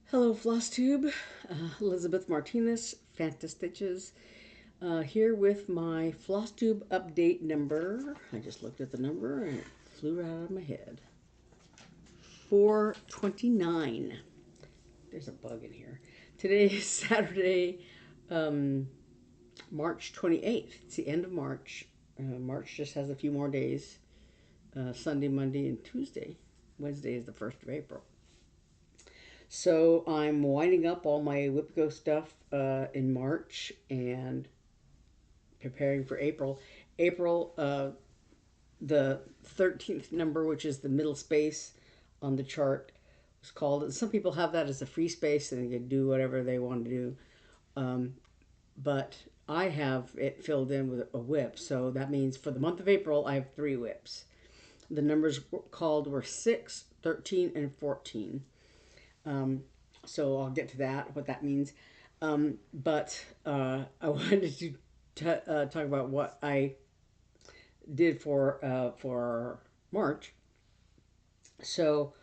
Hello, Flosstube. Elizabeth Martinez, phantastitches, here with my Flosstube update number. I just looked at the number and it flew right out of my head. 429. There's a bug in here. Today is Saturday, March 28th. It's the end of March. March just has a few more days. Sunday, Monday, and Tuesday. Wednesday is the 1st of April. So I'm winding up all my WIPGO stuff in March and preparing for April. April, the 13th number, which is the middle space on the chart, was called. Some people have that as a free space and they can do whatever they want to do. But I have it filled in with a WIP. So that means for the month of April, I have 3 WIPs. The numbers called were 6, 13, and 14. So I'll get to that, what that means. But I wanted to talk about what I did for March. So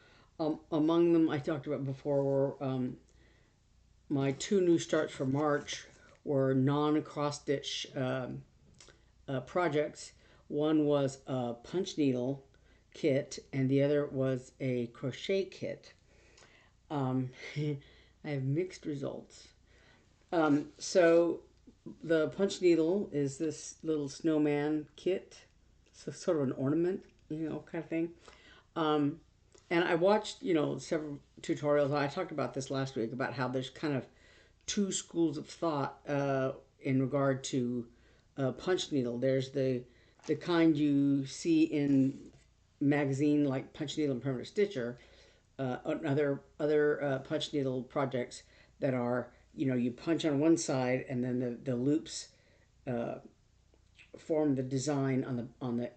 among them, I talked about before were my 2 new starts for March were non-cross stitch projects. One was a punch needle kit, and the other was a crochet kit. I have mixed results. So the punch needle is this little snowman kit. So sort of an ornament, kind of thing. And I watched, several tutorials. I talked about this last week about how there's kind of 2 schools of thought in regard to punch needle. There's the kind you see in magazine like Punch Needle and Permanent Stitcher, other punch needle projects that are, you punch on one side and then the loops form the design on the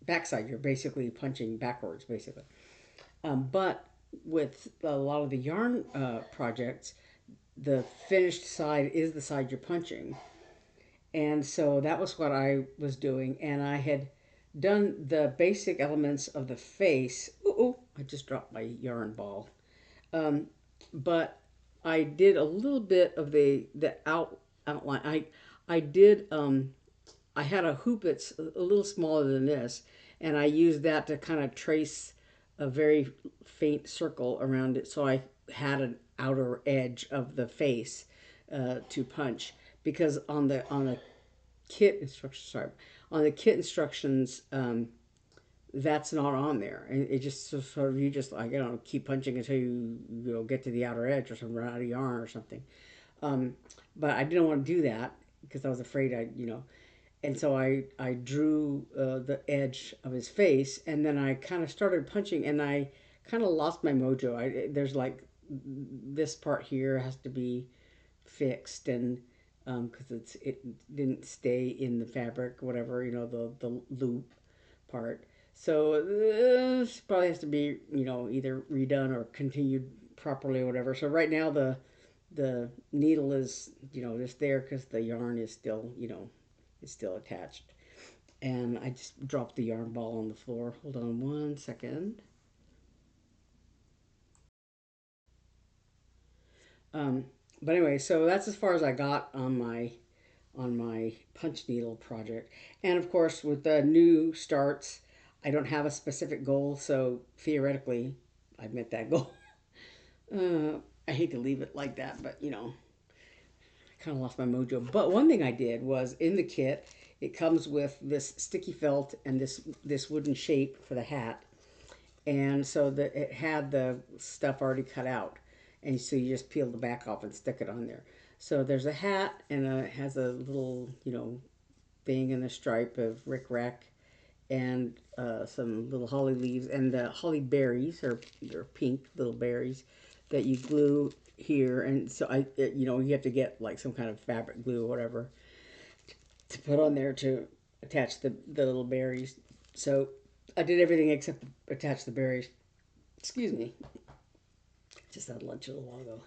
backside. You're basically punching backwards, basically. But with a lot of the yarn projects, the finished side is the side you're punching. And so that was what I was doing. And I had done the basic elements of the face. Ooh, I just dropped my yarn ball. But I did a little bit of the outline. I did I had a hoop that's a little smaller than this, and I used that to kind of trace a very faint circle around it, so I had an outer edge of the face to punch. Because on the kit instructions, sorry, on the kit instructions, that's not on there, and it just sort of, you just, like, keep punching until you get to the outer edge or something, run out of yarn or something. But I didn't want to do that because I was afraid and so I drew the edge of his face, and then I kind of started punching, and I kind of lost my mojo. There's like this part here has to be fixed, and because it didn't stay in the fabric, whatever, the loop part. So this probably has to be, either redone or continued properly or whatever. So right now the needle is, just there because the yarn is still, is still attached. And I just dropped the yarn ball on the floor. Hold on one second. Um, but anyway, so that's as far as I got on my punch needle project. And of course, with the new starts, I don't have a specific goal, so theoretically, I've met that goal. I hate to leave it like that, but I kind of lost my mojo. But one thing I did was in the kit, it comes with this sticky felt and this wooden shape for the hat, and so that it had the stuff already cut out, and so you just peel the back off and stick it on there. So there's a hat, and it has a little thing and a stripe of rickrack, and some little holly leaves, and the holly berries are pink little berries that you glue here. And so you have to get like some kind of fabric glue or whatever to put on there to attach the little berries. So I did everything except attach the berries. Excuse me. Just had lunch a little while ago.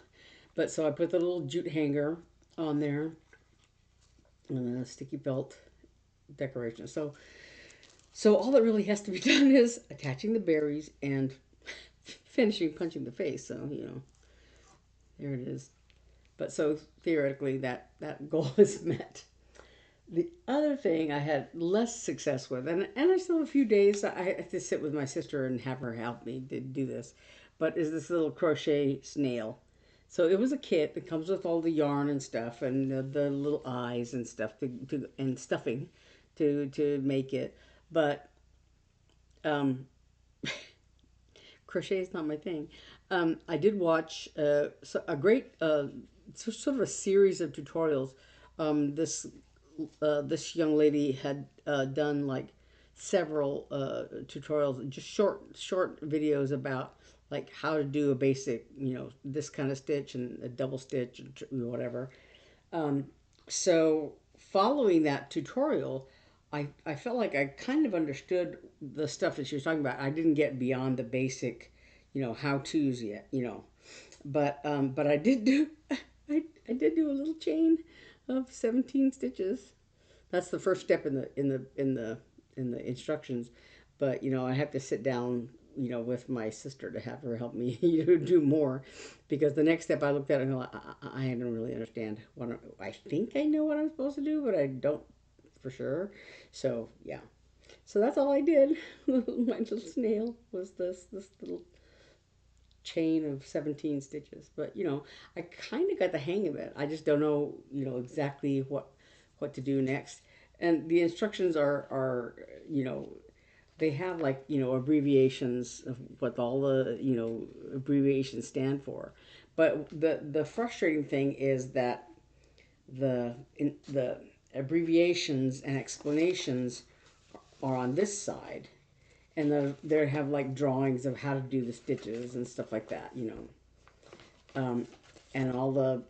But so I put the little jute hanger on there and a sticky belt decoration. So all that really has to be done is attaching the berries and finishing punching the face. So, There it is. But so theoretically, that goal is met. The other thing I had less success with, and I still have a few days, I have to sit with my sister and have her help me to do this, but is this little crochet snail. So it was a kit that comes with all the yarn and stuff and the little eyes and stuff and stuffing to make it. But um, crochet is not my thing. I did watch a great sort of a series of tutorials. This young lady had done like several tutorials, just short videos about like how to do a basic, this kind of stitch and a double stitch and whatever. Um, so following that tutorial, I felt like I kind of understood the stuff that she was talking about. I didn't get beyond the basic, how tos yet, but I did do I did do a little chain of 17 stitches. That's the first step in the instructions. But I have to sit down, with my sister to have her help me do more, because the next step I looked at it and I don't really understand I think I know what I'm supposed to do, but I don't for sure. So yeah, so that's all I did. My little snail was this little chain of 17 stitches. But I kind of got the hang of it. I just don't know, exactly what to do next. And the instructions are they have like abbreviations of what all the abbreviations stand for. But the frustrating thing is that the abbreviations and explanations are on this side, and they have like drawings of how to do the stitches and stuff like that, and all the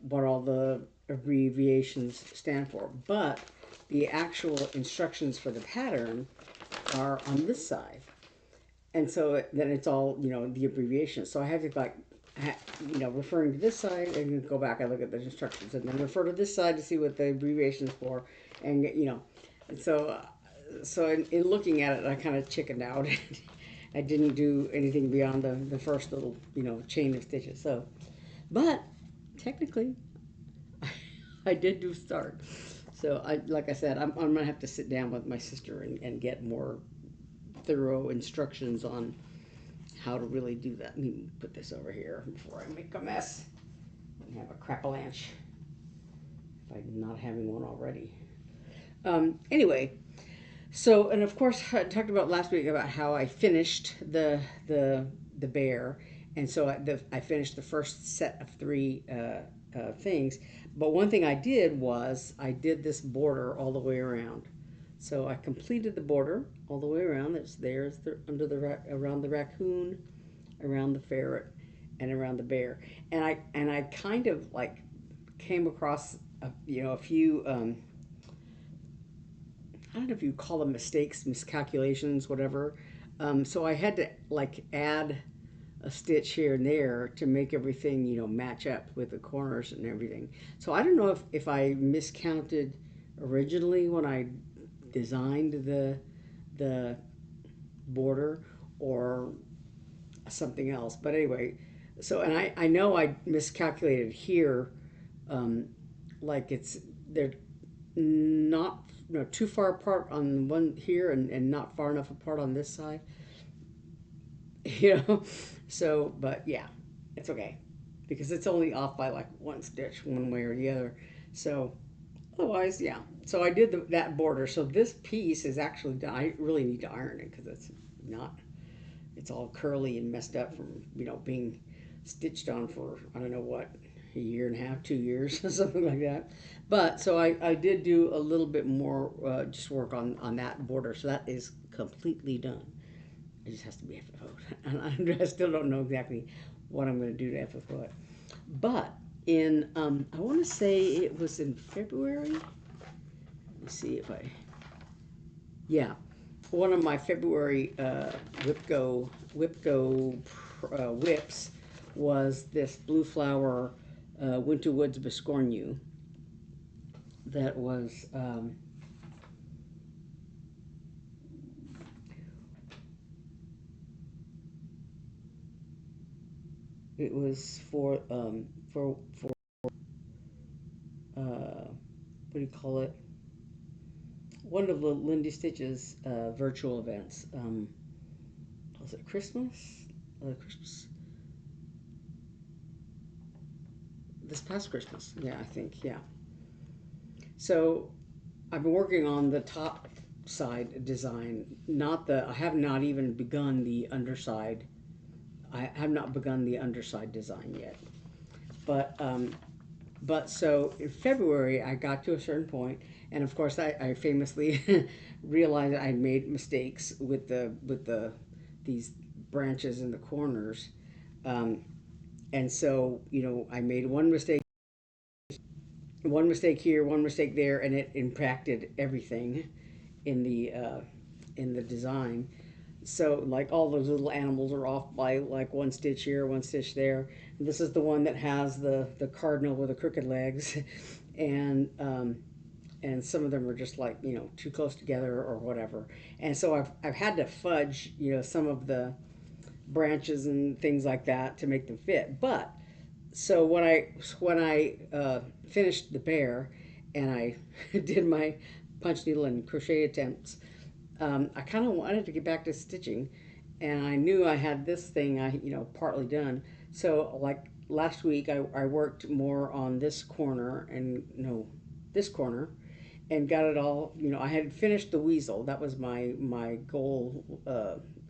abbreviations stand for. But the actual instructions for the pattern are on this side, and so then it's all the abbreviations. So I have to like referring to this side and go back. I look at the instructions and then refer to this side to see what the abbreviations for, and and so in looking at it, I kind of chickened out. I didn't do anything beyond the first little chain of stitches. So, but technically, I did do start. So like I said, I'm gonna have to sit down with my sister and get more thorough instructions on how to really do that. Let me put this over here before I make a mess and have a crapalanche if I'm not having one already. Anyway, so, and of course, I talked about last week about how I finished the bear, and so I finished the first set of three things. But one thing I did was I did this border all the way around. So I completed the border all the way around. It's there, under the around the raccoon, around the ferret, and around the bear. And I kind of like came across a few. I don't know if you call them mistakes, miscalculations, whatever. So I had to like add a stitch here and there to make everything, match up with the corners and everything. So I don't know if I miscounted originally when I designed the border or something else. But anyway, so and I know I miscalculated here, like they're not too far apart on one here and not far enough apart on this side. you know so but yeah, it's okay because it's only off by like one stitch one way or the other. So otherwise, yeah, so I did that border. So this piece is actually done. I really need to iron it because it's all curly and messed up from being stitched on for I don't know what, a year and a half, 2 years, something like that. But so I did do a little bit more just work on that border, so that is completely done. It just has to be FFO, and I still don't know exactly what I'm going to do to FFO it. But in I want to say it was in February. Let me see if I, yeah, one of my February WIPGO whips was this Blue Flower Winter Woods Biscornu that was It was for what do you call it? One of the Lindy Stitches virtual events. Was it Christmas? Christmas this past Christmas. Yeah, I think. Yeah. So I've been working on the top side design. Not the. I have not even begun the underside. I have not begun the underside design yet. But but so in February I got to a certain point, and of course I famously realized I had made mistakes with the these branches in the corners, um, and so I made one mistake here, one mistake there, and it impacted everything in the design. So like all those little animals are off by like one stitch here, one stitch there. And this is the one that has the cardinal with the crooked legs, and and some of them are just like too close together or whatever. And so I've had to fudge some of the branches and things like that to make them fit. But so when I finished the bear and I did my punch needle and crochet attempts, I kind of wanted to get back to stitching, and I knew I had this thing I partly done. So like last week, I worked more on this corner and no, this corner, and got it all. I had finished the weasel. That was my goal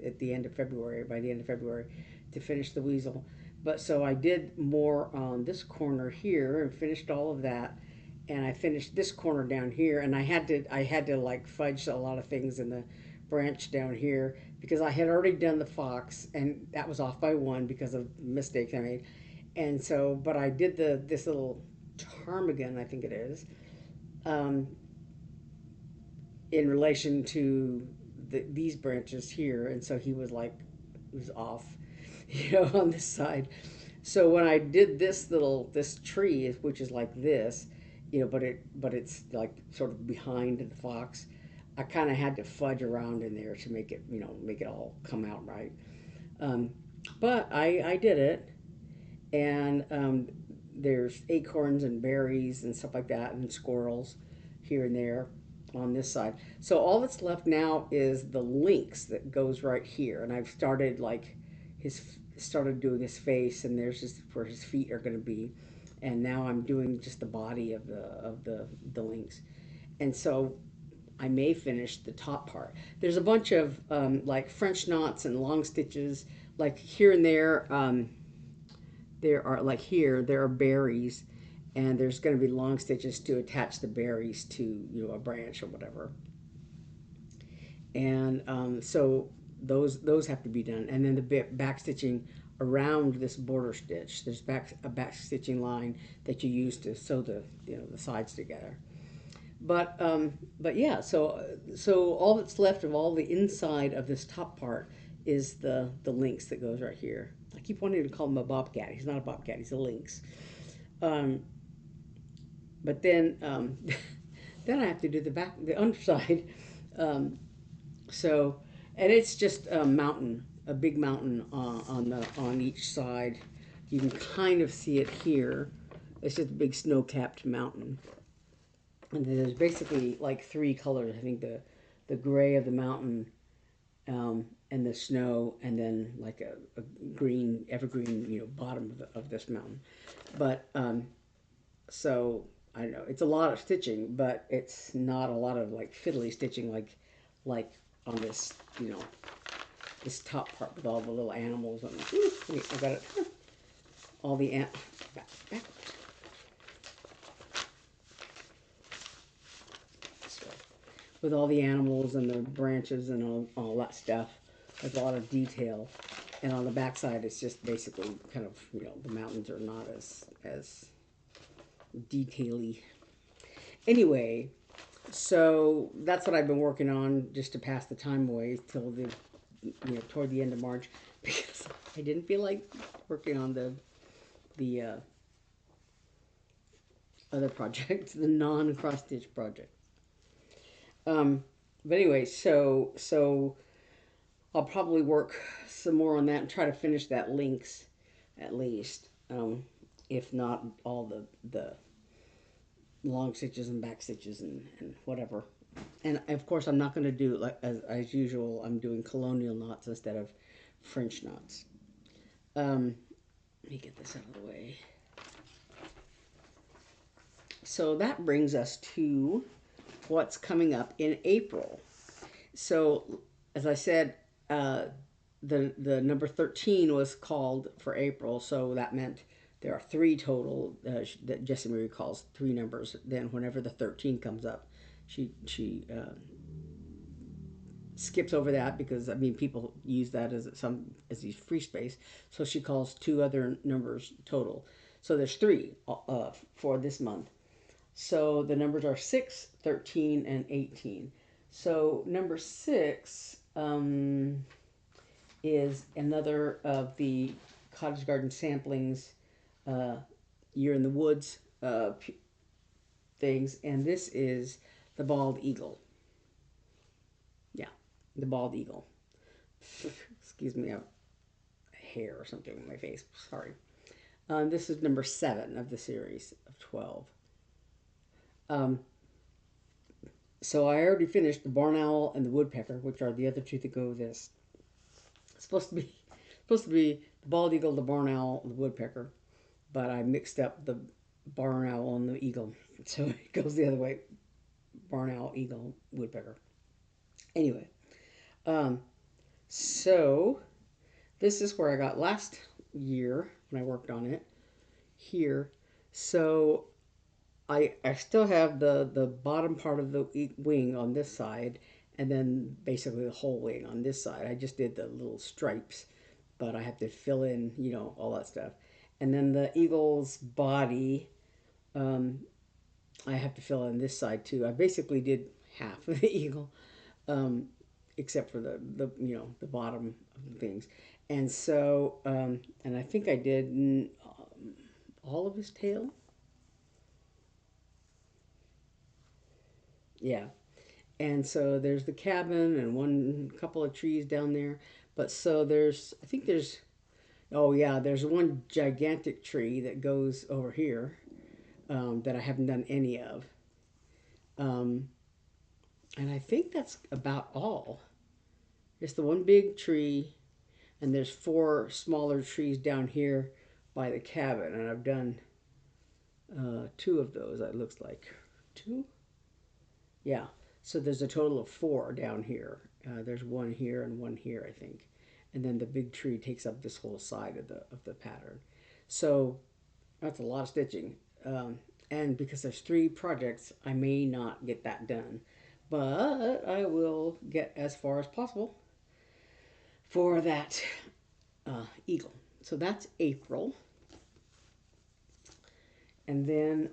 at the end of February. By the end of February, to finish the weasel. But so I did more on this corner here and finished all of that, and I finished this corner down here, and I had to like fudge a lot of things in the branch down here because I had already done the fox, and that was off by one because of mistakes I made. And so but I did this little ptarmigan, I think it is, um, in relation to these branches here, and so he was like, he was off, on this side. So when I did this tree, which is like this, but it's like sort of behind the fox, I kind of had to fudge around in there to make it all come out right. Um, but I did it, and there's acorns and berries and stuff like that, and squirrels here and there on this side. So all that's left now is the links that goes right here, and I've started like his started doing his face, and there's just where his feet are going to be, and now I'm doing just the body of the links, and so I may finish the top part. There's a bunch of like French knots and long stitches, like here and there. There are like here there are berries, and there's going to be long stitches to attach the berries to a branch or whatever, and so those have to be done, and then the back stitching around this border stitch. There's a back stitching line that you use to sew the sides together. But yeah, so all that's left of all the inside of this top part is the lynx that goes right here. I keep wanting to call him a bobcat. He's not a bobcat. He's a lynx. Um, but then then I have to do the underside. Um, so and it's just a mountain, a big mountain on each side. You can kind of see it here. It's just a big snow-capped mountain. And then there's basically like three colors. I think the gray of the mountain, and the snow, and then like a green evergreen bottom of this mountain. But so I don't know. It's a lot of stitching, but it's not a lot of like fiddly stitching like on this top part with all the little animals. Wait, I got it. All the back, with all the animals and the branches and all that stuff. There's a lot of detail. And on the back side, it's just basically kind of, the mountains are not as detaily. Anyway, so that's what I've been working on just to pass the time away till toward the end of March, because I didn't feel like working on the other project, the non-cross stitch project. But anyway, so I'll probably work some more on that and try to finish that links at least, if not all the long stitches and back stitches and whatever. And of course, I'm not going to do, like as usual, I'm doing colonial knots instead of French knots. Let me get this out of the way. So that brings us to what's coming up in April. So, as I said, the number 13 was called for April, so that meant there are 3 total that Jessie Marie calls 3 numbers. Then whenever the 13 comes up, she skips over that because I mean people use that as these free space. So she calls 2 other numbers total. So there's 3 for this month. So the numbers are 6, 13, and 18. So number 6 is another of the Cottage Garden Samplings Year in the Woods things. And this is the Bald Eagle. Yeah, the Bald Eagle. Excuse me, I have hair or something on my face. Sorry. This is number 7 of the series of 12. So I already finished the Barn Owl and the Woodpecker, which are the other 2 that go with this. It's supposed to be the Bald Eagle, the Barn Owl, and the Woodpecker, but I mixed up the Barn Owl and the Eagle, so it goes the other way. Barn Owl, Eagle, Woodpecker. Anyway, so this is where I got last year when I worked on it here. So I still have the bottom part of the wing on this side, and then basically the whole wing on this side. I just did the little stripes, but I have to fill in, you know, all that stuff. And then the eagle's body, I have to fill in this side too. I basically did half of the eagle, except for the you know, the bottom of the things. And so, and I think I did all of his tail. Yeah. And so there's the cabin and one couple of trees down there. But so there's, I think there's, oh yeah, there's one gigantic tree that goes over here that I haven't done any of. And I think that's about all. It's the one big tree, and there's 4 smaller trees down here by the cabin. And I've done 2 of those, it looks like. 2? Yeah. So there's a total of 4 down here. There's 1 here and 1 here, I think. And then the big tree takes up this whole side of the pattern. So that's a lot of stitching. And because there's 3 projects, I may not get that done. But I will get as far as possible for that eagle. So that's April. And then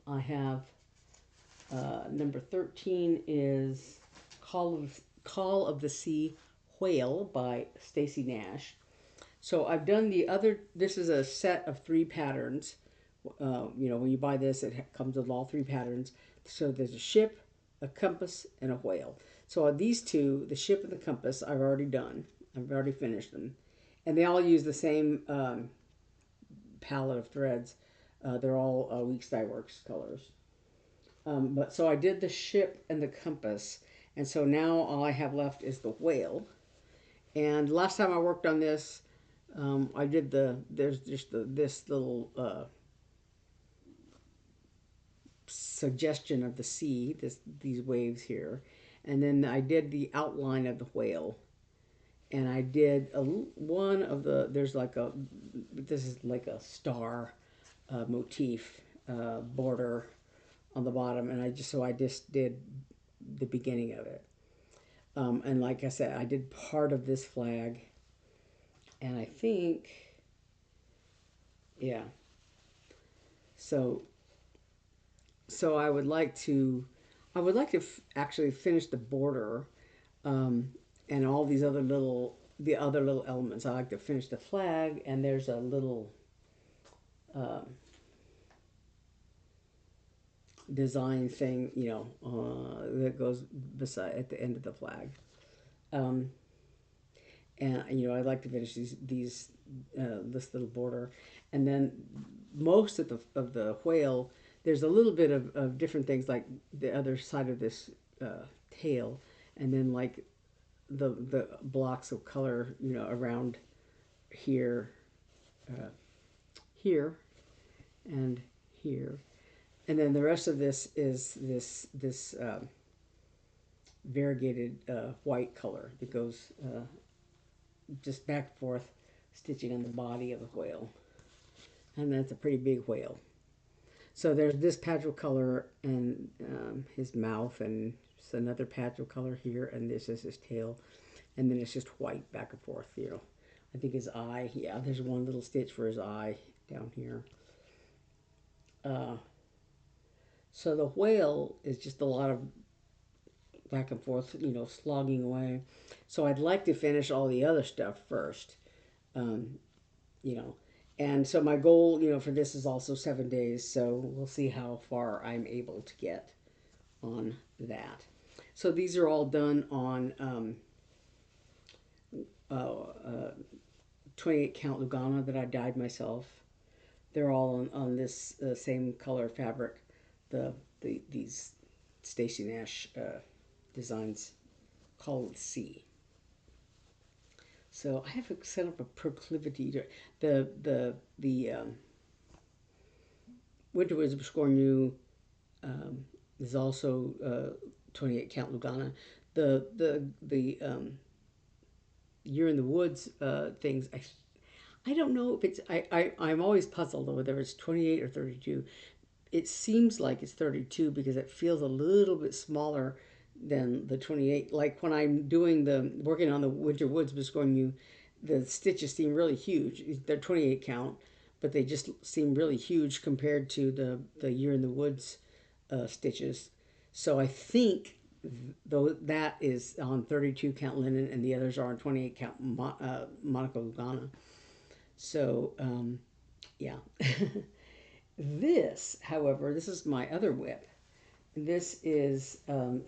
I have number 13 is Call of the Sea Whale by Stacy Nash. So I've done the other, this is a set of 3 patterns. You know, when you buy this, it comes with all 3 patterns. So there's a ship, a compass, and a whale. So these 2, the ship and the compass, I've already done. I've already finished them. And they all use the same palette of threads. They're all Weeks Dye Works colors. But so I did the ship and the compass, and so now all I have left is the whale. And last time I worked on this, I did there's just this little suggestion of the sea, these waves here, and then I did the outline of the whale, and I did one of the, there's like a, this is like a star motif border on the bottom, and I just did the beginning of it. And like I said, I did part of this flag, and I think, yeah. So I would like to, actually finish the border, and all these other the other little elements. I like to finish the flag, and there's a little design thing, you know, that goes beside at the end of the flag. and you know I like to finish these this little border, and then most of the whale. There's a little bit of different things like the other side of this tail, and then like the blocks of color, you know, around here, uh, here, and here, and then the rest of this is this variegated white color that goes just back and forth, stitching on the body of the whale, and that's a pretty big whale. So there's this patch of color and his mouth, and just another patch of color here, and this is his tail, and then it's just white back and forth. You know, I think his eye. Yeah, there's one little stitch for his eye down here. Uh, so the whale is just a lot of back and forth, you know, slogging away. So I'd like to finish all the other stuff first, um, you know. And so my goal, you know, for this is also 7 days. So we'll see how far I'm able to get on that. So these are all done on uh, uh, 28 count Lugana that I dyed myself. They're all on this same color fabric. These Stacy Nash designs called C. So I have set up a proclivity to the Winter Wisdom Score New is also 28 count Lugana. The Year in the Woods things. I don't know if it's I'm always puzzled whether it's 28 or 32. It seems like it's 32 because it feels a little bit smaller than the 28. Like when I'm doing working on the Winter Woods Biscorn you, the stitches seem really huge. They're 28 count, but they just seem really huge compared to the Year in the Woods stitches. So I think though that is on 32 count linen and the others are on 28 count Monaco Lugana. So yeah. This, however, this is my other whip. This is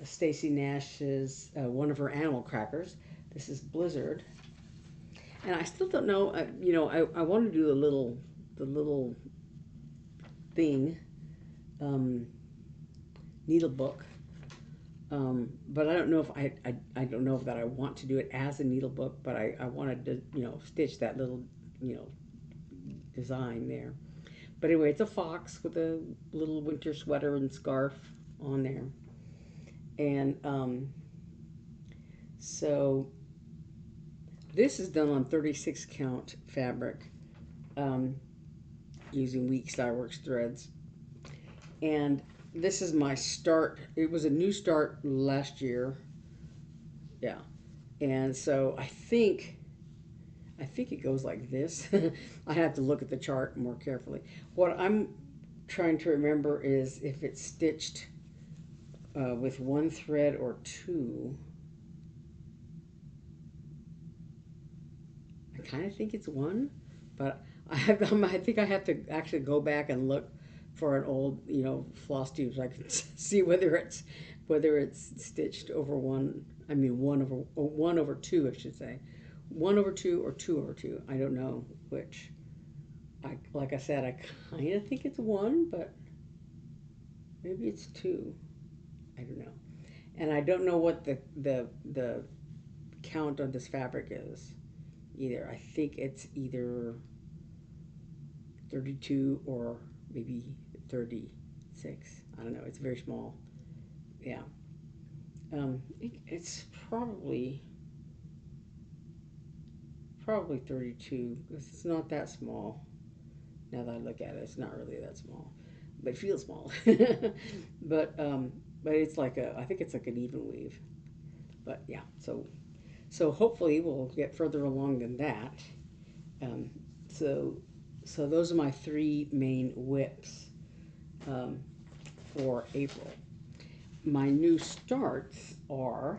Stacy Nash's one of her animal crackers. This is Blizzard, and I still don't know. You know, I want to do the little thing, needle book, but I don't know if I don't know if that I want to do it as a needle book, but I wanted to, you know, stitch that little, you know, design there. But anyway, it's a fox with a little winter sweater and scarf on there. And so this is done on 36 count fabric using Week Styleworks threads. And this is my start. It was a new start last year. Yeah. And so I think it goes like this. I have to look at the chart more carefully. What I'm trying to remember is if it's stitched with one thread or two. I kind of think it's one, but I think I have to actually go back and look for an old, you know, Flosstube so I can see whether it's stitched over one. I mean, one over two, I should say. 1/2 or 2/2. I don't know which. Like I said, I kind of think it's one, but maybe it's two. I don't know, and I don't know what the count of this fabric is either. I think it's either 32 or maybe 36. I don't know. It's very small. Yeah. It's probably 32 because it's not that small. Now that I look at it, it's not really that small, but it feels small. but but it's like I think it's like an even weave. But yeah, so hopefully we'll get further along than that. Um, so so those are my three main whips for April. My new starts are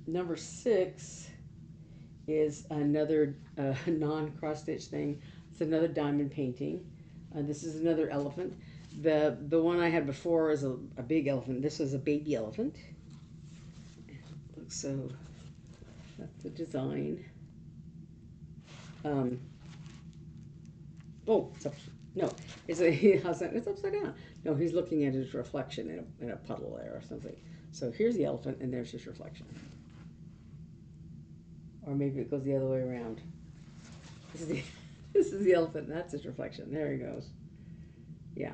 number 6 is another non-cross stitch thing. It's another diamond painting. This is another elephant. The one I had before is a big elephant. This is a baby elephant. It looks so That's the design. Um, oh, it's up, no, it's upside down. No, he's looking at his reflection in a puddle there or something. So here's the elephant, and there's his reflection. Or maybe it goes the other way around. This is the, this is the elephant, and that's his reflection. There he goes. Yeah.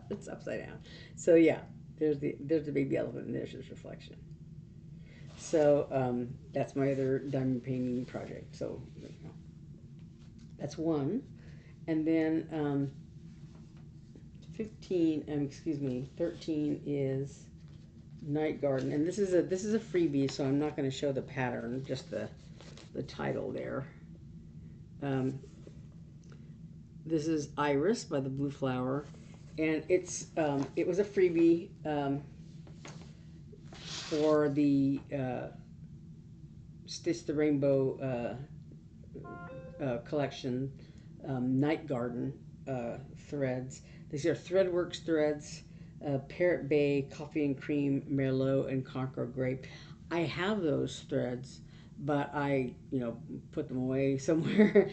It's upside down. So yeah, there's the baby elephant, and there's his reflection. So that's my other diamond painting project. So you know, that's one. And then 13 is Night Garden, and this is a freebie, so I'm not going to show the pattern, just the title there. This is Iris by the Blue Flower, and it was a freebie for the Stitch the Rainbow collection, Night Garden threads. These are Threadworks threads, Parrot Bay, Coffee and Cream, Merlot, and Conqueror Grape. I have those threads, but I, put them away somewhere.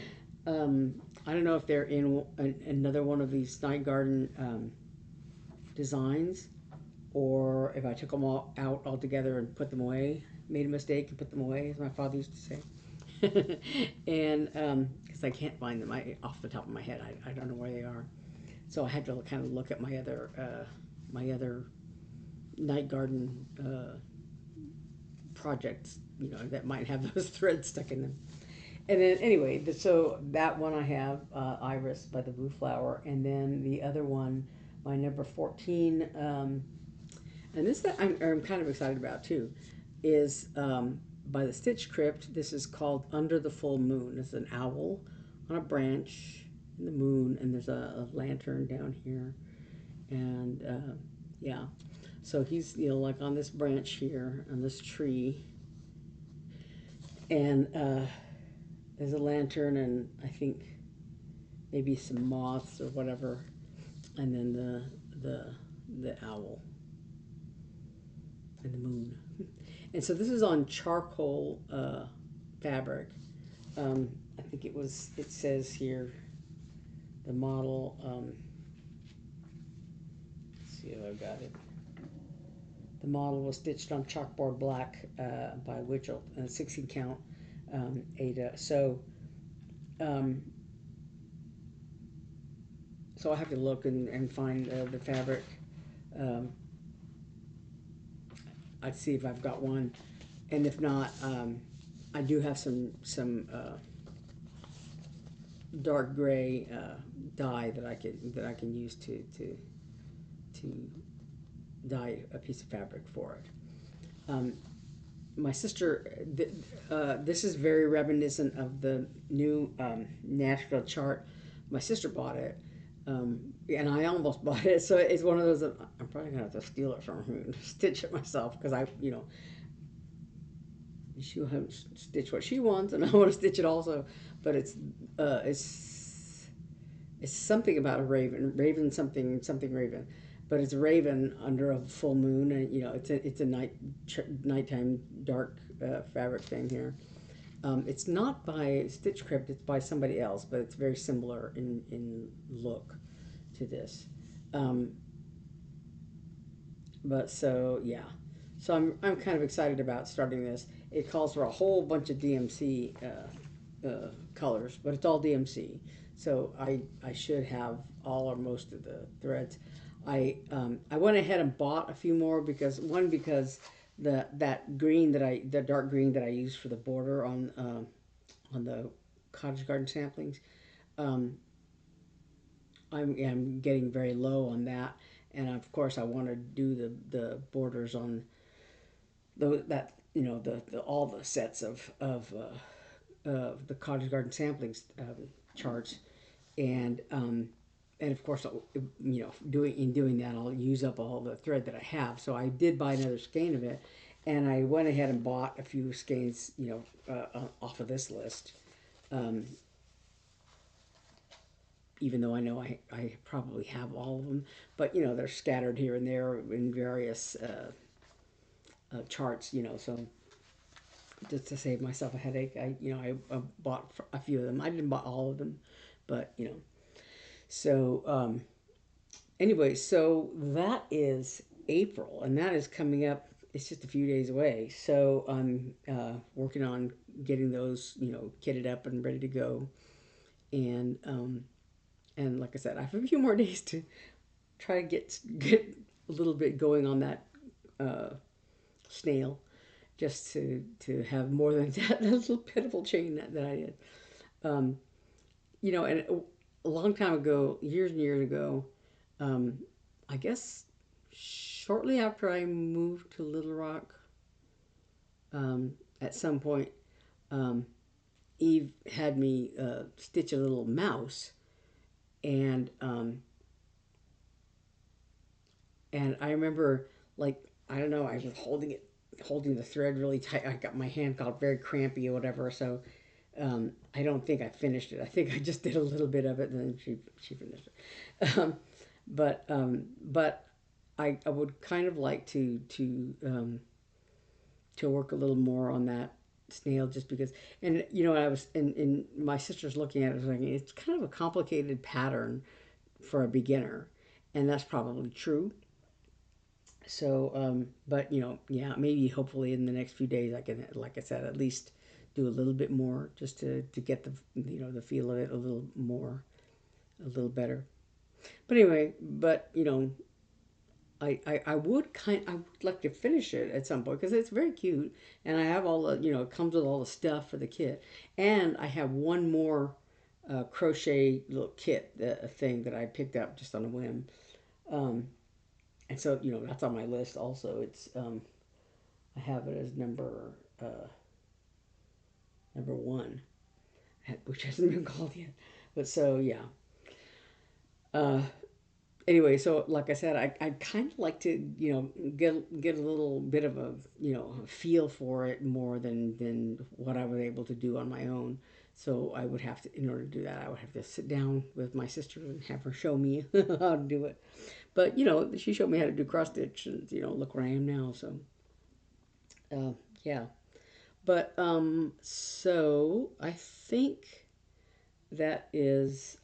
I don't know if they're in another one of these Night Garden designs, or if I took them all out altogether and put them away, made a mistake and put them away, as my father used to say. And because I can't find them off the top of my head, I don't know where they are. So I had to kind of look at my other Night Garden projects, that might have those threads stuck in them. And then anyway, so that one I have, Iris by the Blue Flower, and then the other one, my number 14, and this that I'm kind of excited about too, is by the Stitch Crypt. This is called Under the Full Moon. It's an owl on a branch in the moon, and there's a lantern down here, and yeah, so he's like on this branch here on this tree, and there's a lantern, and I think maybe some moths or whatever, and then the owl and the moon. And so this is on charcoal fabric. I think it says here, the model, let's see if I've got it. The model was stitched on chalkboard black by WIPGO, 16 count Ada. So I'll have to look and find the fabric. I'd see if I've got one, and if not, I do have some dark gray dye that I can use to dye a piece of fabric for it. My sister, this is very reminiscent of the new Nashville chart. My sister bought it, and I almost bought it. So it's one of those that I'm probably gonna have to steal it from her and stitch it myself, because she'll have stitch what she wants, and I want to stitch it also. But it's something about a raven something raven, but it's a raven under a full moon, and it's a nighttime dark fabric thing here. It's not by Stitch Crypt, it's by somebody else, but it's very similar in look to this. But so yeah, so I'm kind of excited about starting this. It calls for a whole bunch of DMC colors, but it's all DMC. So I should have all or most of the threads. I went ahead and bought a few more because that green the dark green that I used for the border on the Cottage Garden samplings, I'm getting very low on that, and of course I want to do the borders on the all the sets of the Cottage Garden samplings charts, and of course, doing that, I'll use up all the thread that I have. So I did buy another skein of it, and I went ahead and bought a few skeins, off of this list. Even though I know I probably have all of them, but they're scattered here and there in various charts, so just to save myself a headache. I bought a few of them. I didn't buy all of them, but So anyway, so that is April, and that is coming up. It's just a few days away. So I'm working on getting those, kitted up and ready to go. And like I said, I have a few more days to try to get a little bit going on that uh, snail, just to have more than that little pitiful chain that I did. Um, and a long time ago, years and years ago, um, I guess shortly after I moved to Little Rock, at some point, um, Eve had me stitch a little mouse, and I remember, like, I don't know, I was holding the thread really tight. I got my hand got very crampy or whatever, so I don't think I finished it. I think I just did a little bit of it, and then she finished it. But I would kind of like to work a little more on that snail, just because. And I was and my sister's looking at it, like, it's kind of a complicated pattern for a beginner, and that's probably true. So, but yeah, maybe hopefully in the next few days I can, like I said, at least do a little bit more, just to get the feel of it a little more, a little better. But anyway, I would like to finish it at some point because it's very cute, and I have all the, it comes with all the stuff for the kit, and I have one more crochet little kit, thing that I picked up just on a whim. Um, and so that's on my list also. It's I have it as number one, which hasn't been called yet. But so yeah. Uh, anyway, so like I said, I kind of like to get a little bit of a feel for it more than what I was able to do on my own. So I would have to, in order to do that, I would have to sit down with my sister and have her show me how to do it. But she showed me how to do cross stitch, and look where I am now. So yeah. But so I think that is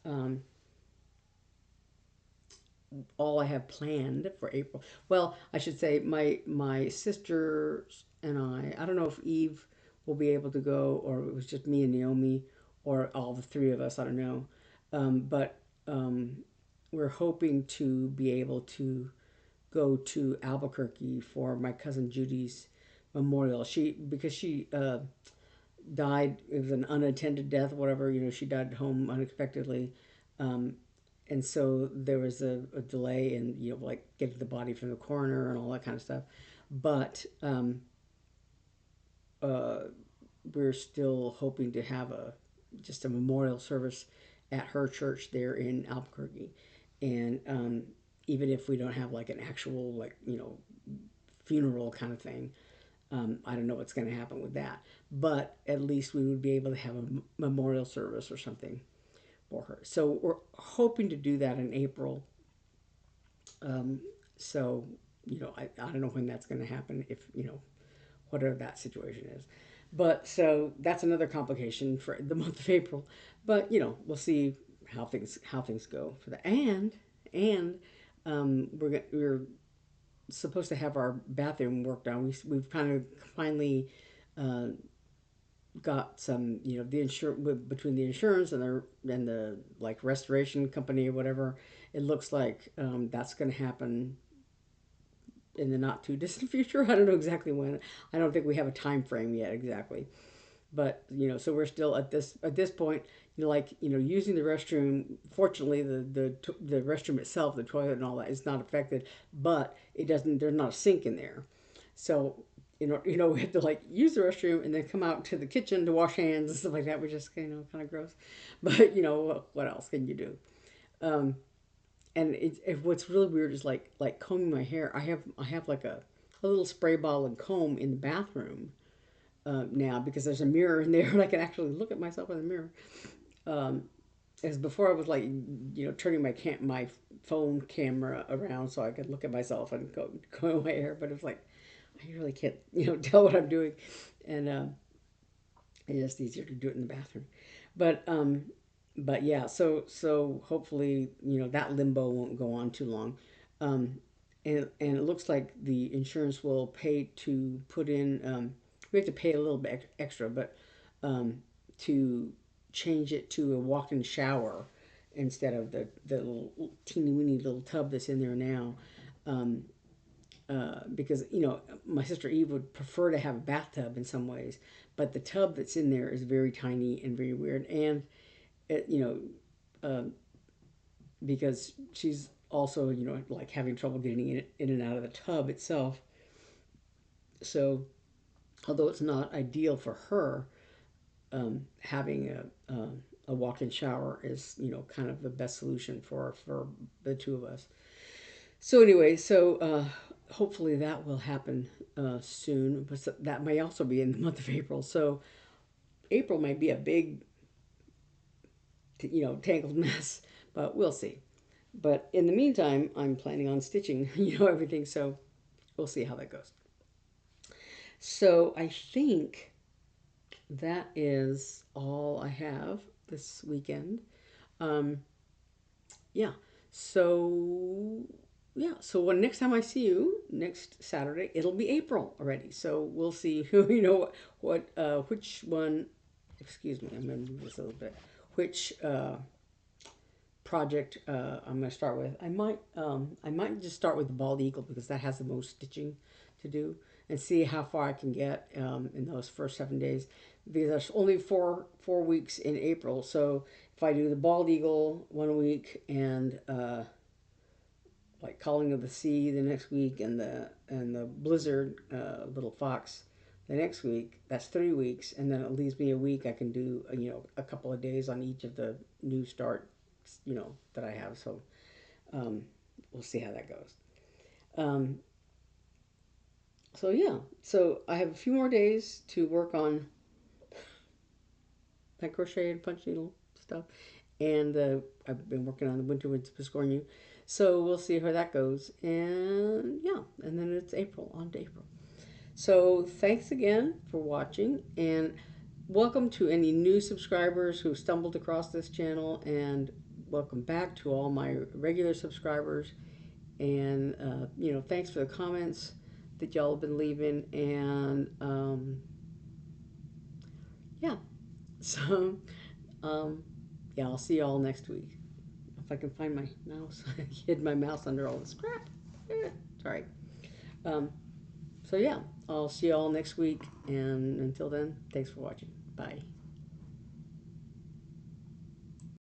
all I have planned for April. Well, I should say my sisters and I don't know if Eve will be able to go, or it was just me and Naomi, or all the three of us. I don't know, but we're hoping to be able to go to Albuquerque for my cousin Judy's memorial. Because she died. It was an unattended death, whatever. She died at home unexpectedly, um, and so there was a delay in like getting the body from the coroner and all that kind of stuff. But uh, we're still hoping to have a memorial service at her church there in Albuquerque, and even if we don't have like an actual, like, funeral kind of thing, I don't know what's going to happen with that, but at least we would be able to have a memorial service or something for her. So we're hoping to do that in April. Um, so, I don't know when that's going to happen, if, whatever that situation is. But so that's another complication for the month of April. But, we'll see how things go for that. And we're supposed to have our bathroom worked on. We've kind of finally uh, got some, the between the insurance and the like restoration company or whatever. It looks like that's going to happen in the not too distant future. I don't know exactly when. I don't think we have a time frame yet exactly. But so we're still at this point. Like, using the restroom. Fortunately, the restroom itself, the toilet and all that, is not affected. But it doesn't. There's not a sink in there, so we have to like use the restroom and then come out to the kitchen to wash hands and stuff like that, which is kind of gross. But what else can you do? Um, and what's really weird is like combing my hair. I have like a little spray bottle and comb in the bathroom now, because there's a mirror in there and I can actually look at myself in the mirror. Um, as before, I was like, turning my phone camera around so I could look at myself and comb my hair, but it was like I really can't, tell what I'm doing, and It's just easier to do it in the bathroom. But yeah, so hopefully, that limbo won't go on too long. Um, and it looks like the insurance will pay to put in. We have to pay a little bit extra, but to change it to a walk-in shower instead of the little teeny weeny little tub that's in there now. Um, because my sister Eve would prefer to have a bathtub in some ways, but the tub that's in there is very tiny and very weird, and it, because she's also like having trouble getting in and out of the tub itself. So although it's not ideal for her, having a walk-in shower is kind of the best solution for the two of us. So anyway, hopefully that will happen soon. But that may also be in the month of April. So April might be a big, tangled mess, but we'll see. But in the meantime, I'm planning on stitching, everything. So we'll see how that goes. So I think that is all I have this weekend. Um, yeah. So yeah. So when next time I see you next Saturday, it'll be April already. So we'll see who which one. Excuse me. I'm going to move this a little bit. Which project I'm going to start with. I might just start with the bald eagle because that has the most stitching to do, and see how far I can get in those first 7 days, because there's only four weeks in April. So if I do the bald eagle one week and like calling of the sea the next week, and the blizzard little fox the next week, that's 3 weeks, and then it leaves me a week. I can do a couple of days on each of the new start that I have. So um, we'll see how that goes. Um, so yeah, so I have a few more days to work on that crochet and punch needle stuff, and I've been working on the winter with Piscornu. So we'll see how that goes, and yeah, and then it's April, on to April. So thanks again for watching, and welcome to any new subscribers who stumbled across this channel, and welcome back to all my regular subscribers. And thanks for the comments that y'all have been leaving, and yeah. So yeah, I'll see y'all next week if I can find my mouse. I hid my mouse under all this crap. It's all right. Um, so yeah, I'll see y'all next week, and until then, thanks for watching. Bye.